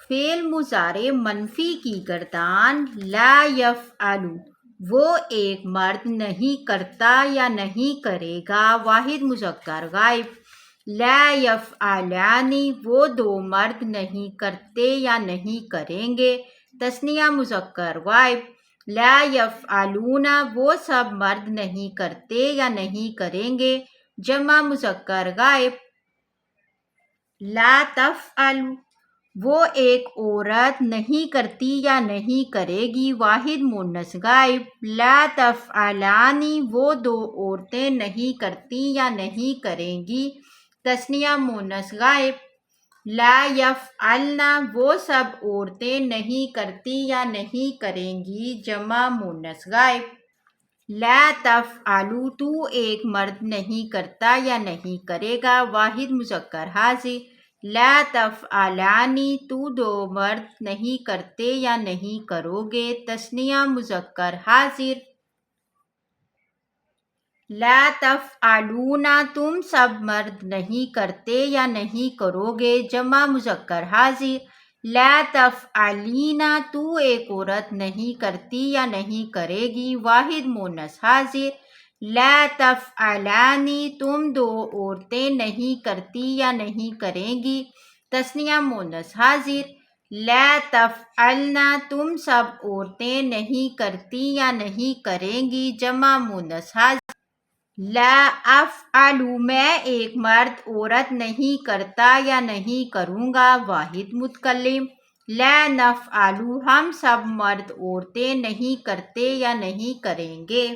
فعل مضارع منفی کی گردان لا یفعل، وہ ایک مرد نہیں کرتا یا نہیں کرے گا، واحد مذکر غائب۔ لا یفعلان، وہ دو مرد نہیں کرتے یا نہیں کریں گے، تثنیہ مذکر غائب۔ لا یفعلون، وہ سب مرد نہیں کرتے یا نہیں کریں گے، جمع مذکر غائب۔ لا تفعل، وہ ایک عورت نہیں کرتی یا نہیں کرے گی، واحد مؤنث غائب۔ لا تفعلان، وہ دو عورتیں نہیں کرتی یا نہیں کریں گی، تثنیہ مؤنث غائب۔ لا یفعلن، وہ سب عورتیں نہیں کرتی یا نہیں کریں گی، جمع مؤنث غائب۔ لا تفعل، تو ایک مرد نہیں کرتا یا نہیں کرے گا، واحد مذکر حاضر۔ لا تفعلان، تو دو مرد نہیں کرتے یا نہیں کرو گے، تثنیہ مذکر حاضر۔ لا تفعلون، تم سب مرد نہیں کرتے یا نہیں کرو گے، جمع مذکر حاضر۔ لا تفعلین، تو ایک عورت نہیں کرتی یا نہیں کرے گی، واحد مؤنث حاضر۔ لا تفعلان، تم دو عورتیں نہیں کرتی یا نہیں کریں گی، تثنیہ مؤنث حاضر۔ لا تفعلن، تم سب عورتیں نہیں کرتی یا نہیں کریں گی، جمع مؤنث حاضر۔ لا افعل، میں ایک مرد عورت نہیں کرتا یا نہیں کروں گا، واحد متکلم۔ لا نفعل، ہم سب مرد عورتیں نہیں کرتے یا نہیں کریں گے۔